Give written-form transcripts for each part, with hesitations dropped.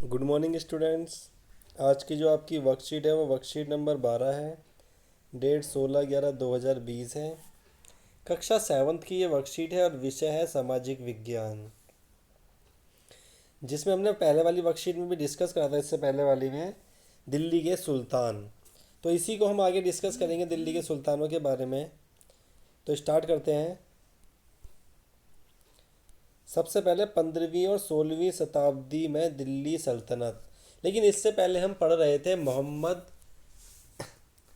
Good morning students. आज की जो आपकी वर्कशीट है वो वर्कशीट नंबर 12 है। डेट 16/11/2020 है। कक्षा सेवन्थ की ये वर्कशीट है और विषय है सामाजिक विज्ञान, जिसमें हमने पहले वाली वर्कशीट में भी डिस्कस करा था। इससे पहले वाली में दिल्ली के सुल्तान, तो इसी को हम आगे डिस्कस करेंगे दिल्ली के सुल्तानों के बारे में। तो स्टार्ट करते हैं। सबसे पहले 15वीं और 16वीं शताब्दी में दिल्ली सल्तनत। लेकिन इससे पहले हम पढ़ रहे थे मोहम्मद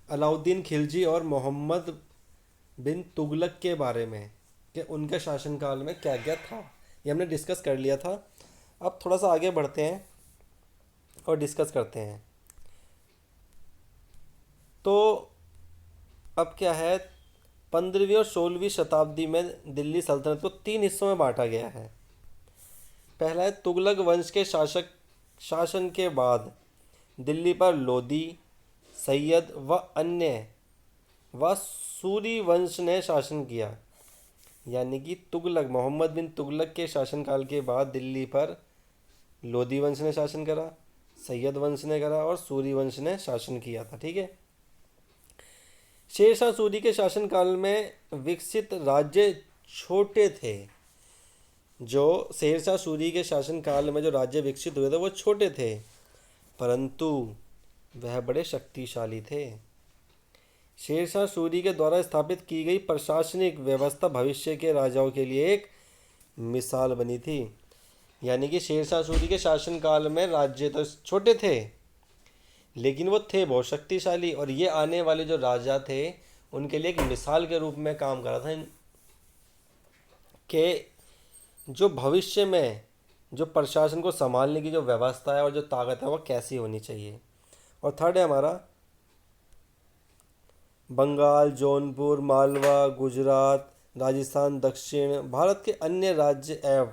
अलाउद्दीन खिलजी और मोहम्मद बिन तुगलक के बारे में, कि उनके शासनकाल में क्या क्या था। ये हमने डिस्कस कर लिया था। अब थोड़ा सा आगे बढ़ते हैं और डिस्कस करते हैं। तो अब क्या है, 15वीं और 16वीं शताब्दी में दिल्ली सल्तनत को तीन हिस्सों में बांटा गया है। पहला है तुगलक वंश के शासन के बाद दिल्ली पर लोदी, सैयद व अन्य व सूरी वंश ने शासन किया। यानी कि तुगलक, मोहम्मद बिन तुगलक के शासनकाल के बाद दिल्ली पर लोदी वंश ने शासन करा, सैयद वंश ने करा और सूरी वंश ने शासन किया था। ठीक है। शेरशाह सूरी के शासनकाल में विकसित राज्य छोटे थे। जो शेरशाह सूरी के शासनकाल में जो राज्य विकसित हुए थे वो छोटे थे, परंतु वह बड़े शक्तिशाली थे। शेरशाह सूरी के द्वारा स्थापित की गई प्रशासनिक व्यवस्था भविष्य के राजाओं के लिए एक मिसाल बनी थी। यानी कि शेरशाह सूरी के शासनकाल में राज्य तो छोटे थे, लेकिन वो थे बहुत शक्तिशाली, और ये आने वाले जो राजा थे उनके लिए एक मिसाल के रूप में काम करा था कि जो भविष्य में जो प्रशासन को संभालने की जो व्यवस्था है और जो ताकत है वो कैसी होनी चाहिए। और थर्ड है हमारा बंगाल, जौनपुर, मालवा, गुजरात, राजस्थान, दक्षिण भारत के अन्य राज्य एवं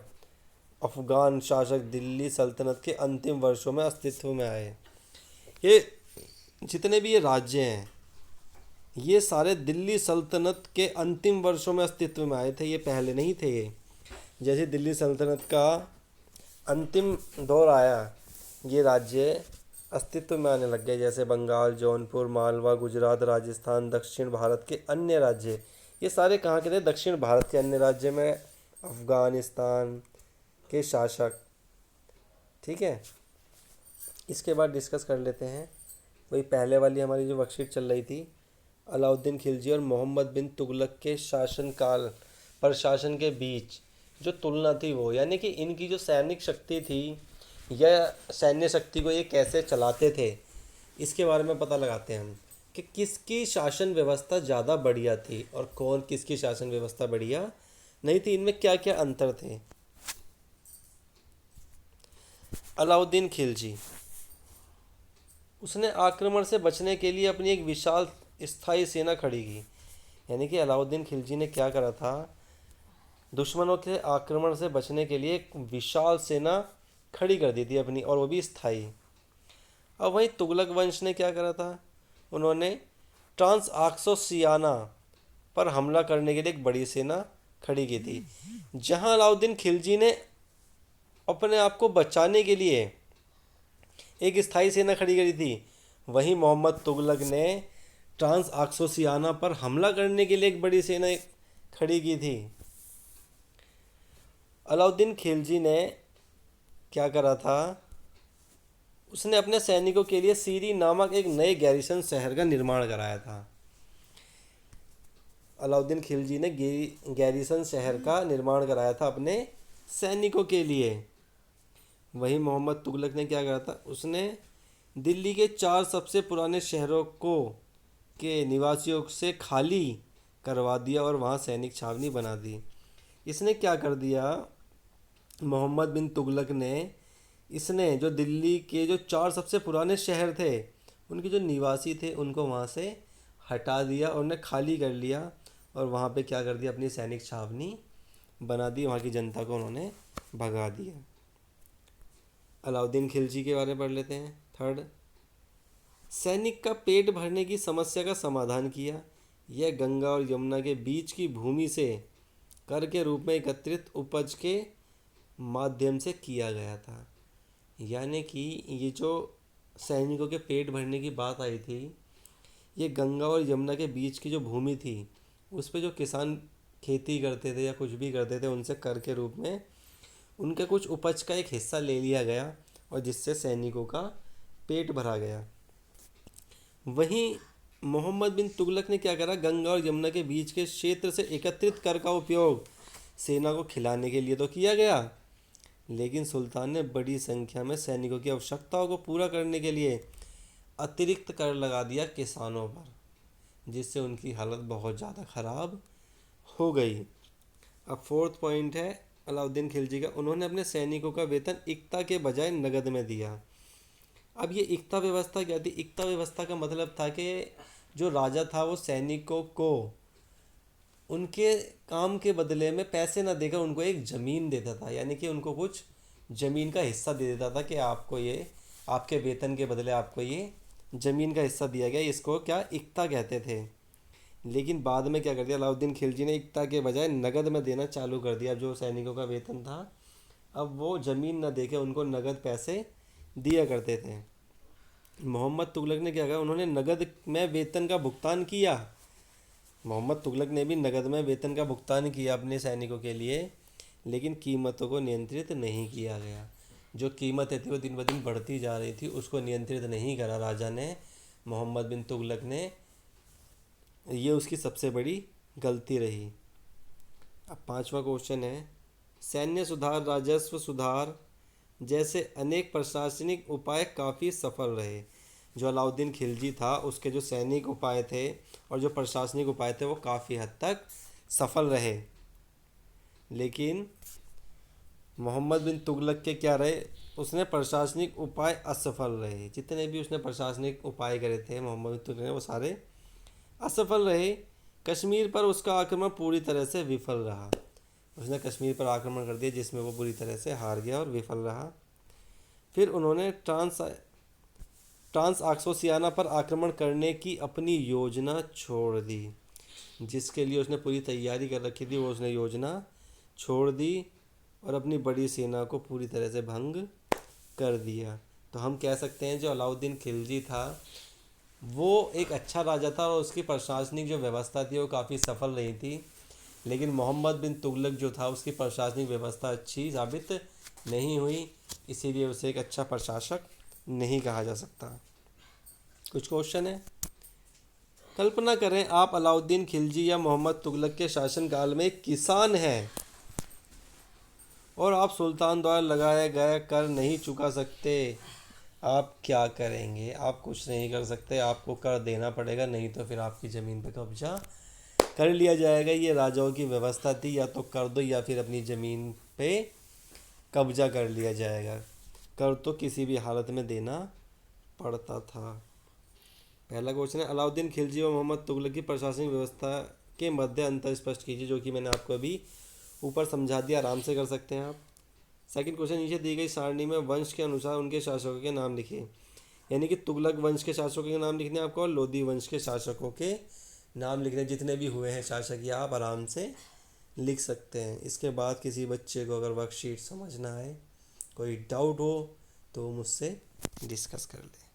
अफगान शासक दिल्ली सल्तनत के अंतिम वर्षों में अस्तित्व में आए। ये जितने भी ये राज्य हैं ये सारे दिल्ली सल्तनत के अंतिम वर्षों में अस्तित्व में आए थे, ये पहले नहीं थे। ये जैसे दिल्ली सल्तनत का अंतिम दौर आया, ये राज्य अस्तित्व में आने लग गए। जैसे बंगाल, जौनपुर, मालवा, गुजरात, राजस्थान, दक्षिण भारत के अन्य राज्य, ये सारे कहाँ के थे? दक्षिण भारत के अन्य राज्य में अफगानिस्तान के शासक। ठीक है। इसके बाद डिस्कस कर लेते हैं वही पहले वाली हमारी जो वर्कशीट चल रही थी, अलाउद्दीन खिलजी और मोहम्मद बिन तुगलक के शासनकाल प्रशासन के बीच जो तुलना थी वो, यानी कि इनकी जो सैनिक शक्ति थी या सैन्य शक्ति को ये कैसे चलाते थे, इसके बारे में पता लगाते हैं हम कि किसकी शासन व्यवस्था ज़्यादा बढ़िया थी और कौन किसकी शासन व्यवस्था बढ़िया नहीं थी, इनमें क्या क्या अंतर थे। अलाउद्दीन खिलजी, उसने आक्रमण से बचने के लिए अपनी एक विशाल स्थायी सेना खड़ी की। यानी कि अलाउद्दीन खिलजी ने क्या करा था, दुश्मनों के आक्रमण से बचने के लिए एक विशाल सेना खड़ी कर दी थी अपनी, और वो भी स्थायी। अब वहीं तुगलक वंश ने क्या करा था, उन्होंने ट्रांसऑक्सोसियाना पर हमला करने के लिए एक बड़ी सेना खड़ी की थी। जहां अलाउद्दीन खिलजी ने अपने आप को बचाने के लिए एक स्थायी सेना खड़ी करी थी, वहीं मोहम्मद तुगलक ने ट्रांसऑक्सोसियाना पर हमला करने के लिए एक बड़ी सेना खड़ी की थी। अलाउद्दीन खिलजी ने क्या करा था, उसने अपने सैनिकों के लिए सीरी नामक एक नए गैरिसन शहर का निर्माण कराया था। अलाउद्दीन खिलजी ने गैरिसन शहर का निर्माण कराया था अपने सैनिकों के लिए। वहीं मोहम्मद तुगलक ने क्या करा था, उसने दिल्ली के 4 सबसे पुराने शहरों को के निवासियों से खाली करवा दिया और वहाँ सैनिक छावनी बना दी। इसने क्या कर दिया, मोहम्मद बिन तुगलक ने, इसने जो दिल्ली के जो 4 सबसे पुराने शहर थे उनके जो निवासी थे उनको वहाँ से हटा दिया और उन्हें खाली कर लिया, और वहाँ पे क्या कर दिया, अपनी सैनिक छावनी बना दी, वहाँ की जनता को उन्होंने भगा दिया। अलाउद्दीन खिलजी के बारे में पढ़ लेते हैं। थर्ड, सैनिक का पेट भरने की समस्या का समाधान किया। यह गंगा और यमुना के बीच की भूमि से कर के रूप में एकत्रित उपज के माध्यम से किया गया था। यानी कि ये जो सैनिकों के पेट भरने की बात आई थी, ये गंगा और यमुना के बीच की जो भूमि थी उस पे जो किसान खेती करते थे या कुछ भी करते थे, उनसे कर के रूप में उनके कुछ उपज का एक हिस्सा ले लिया गया और जिससे सैनिकों का पेट भरा गया। वहीं मोहम्मद बिन तुगलक ने क्या करा, गंगा और यमुना के बीच के क्षेत्र से एकत्रित कर का उपयोग सेना को खिलाने के लिए तो किया गया, लेकिन सुल्तान ने बड़ी संख्या में सैनिकों की आवश्यकताओं को पूरा करने के लिए अतिरिक्त कर लगा दिया किसानों पर, जिससे उनकी हालत बहुत ज़्यादा ख़राब हो गई। अब फोर्थ पॉइंट है अलाउद्दीन खिलजी का, उन्होंने अपने सैनिकों का वेतन इक्ता के बजाय नगद में दिया। अब ये इक्ता व्यवस्था क्या थी? इक्ता व्यवस्था का मतलब था कि जो राजा था वो सैनिकों को उनके काम के बदले में पैसे ना देकर उनको एक ज़मीन देता था, यानी कि उनको कुछ ज़मीन का हिस्सा दे देता था कि आपको ये, आपके वेतन के बदले आपको ये ज़मीन का हिस्सा दिया गया। इसको क्या इक्ता कहते थे। लेकिन बाद में क्या कर दिया अलाउद्दीन खिलजी ने, इक्ता के बजाय नगद में देना चालू कर दिया। जो सैनिकों का वेतन था अब वो ज़मीन ना देके उनको नगद पैसे दिया करते थे। मोहम्मद तुगलक ने क्या कहा, उन्होंने नगद में वेतन का भुगतान किया। मोहम्मद तुगलक ने भी नगद में वेतन का भुगतान किया अपने सैनिकों के लिए, लेकिन कीमतों को नियंत्रित नहीं किया गया। जो कीमतें थी वो दिन ब दिन बढ़ती जा रही थी, उसको नियंत्रित नहीं करा राजा ने, मोहम्मद बिन तुगलक ने। ये उसकी सबसे बड़ी गलती रही। अब पांचवा क्वेश्चन है, सैन्य सुधार, राजस्व सुधार जैसे अनेक प्रशासनिक उपाय काफ़ी सफल रहे। जो अलाउद्दीन खिलजी था उसके जो सैनिक उपाय थे और जो प्रशासनिक उपाय थे वो काफ़ी हद तक सफल रहे, लेकिन मोहम्मद बिन तुगलक के क्या रहे, उसने प्रशासनिक उपाय असफल रहे। जितने भी उसने प्रशासनिक उपाय करे थे मोहम्मद बिन तुगलक ने, वो सारे असफल रहे। कश्मीर पर उसका आक्रमण पूरी तरह से विफल रहा। उसने कश्मीर पर आक्रमण कर दिया जिसमें वो बुरी तरह से हार गया और विफल रहा। फिर उन्होंने ट्रांस पर आक्रमण करने की अपनी योजना छोड़ दी, जिसके लिए उसने पूरी तैयारी कर रखी थी, वो उसने योजना छोड़ दी और अपनी बड़ी सेना को पूरी तरह से भंग कर दिया। तो हम कह सकते हैं जो अलाउद्दीन खिलजी था वो एक अच्छा राजा था और उसकी प्रशासनिक जो व्यवस्था थी वो काफ़ी सफल रही थी, लेकिन मोहम्मद बिन तुगलक जो था उसकी प्रशासनिक व्यवस्था अच्छी साबित नहीं हुई, इसीलिए उसे एक अच्छा प्रशासक नहीं कहा जा सकता। कुछ क्वेश्चन है। कल्पना करें आप अलाउद्दीन खिलजी या मोहम्मद तुगलक के शासनकाल में एक किसान हैं और आप सुल्तान द्वारा लगाए गए कर नहीं चुका सकते। आप क्या करेंगे? आप कुछ नहीं कर सकते, आपको कर देना पड़ेगा, नहीं तो फिर आपकी ज़मीन पर कब्जा कर लिया जाएगा। ये राजाओं की व्यवस्था थी, या तो कर दो या फिर अपनी ज़मीन पे कब्जा कर लिया जाएगा। कर तो किसी भी हालत में देना पड़ता था। पहला क्वेश्चन है, अलाउद्दीन खिलजी और मोहम्मद तुगलक की प्रशासनिक व्यवस्था के मध्य अंतर स्पष्ट कीजिए, जो कि मैंने आपको अभी ऊपर समझा दिया, आराम से कर सकते हैं आप। सेकंड क्वेश्चन, नीचे दी गई सारणी में वंश के अनुसार उनके शासकों के नाम लिखिए, यानी कि तुगलक वंश के शासकों के नाम लिखने आपको और लोधी वंश के शासकों के नाम लिखने, जितने भी हुए हैं शासक, ये आप आराम से लिख सकते हैं। इसके बाद किसी बच्चे को अगर वर्कशीट समझ ना आए, कोई डाउट हो तो मुझसे डिस्कस कर ले।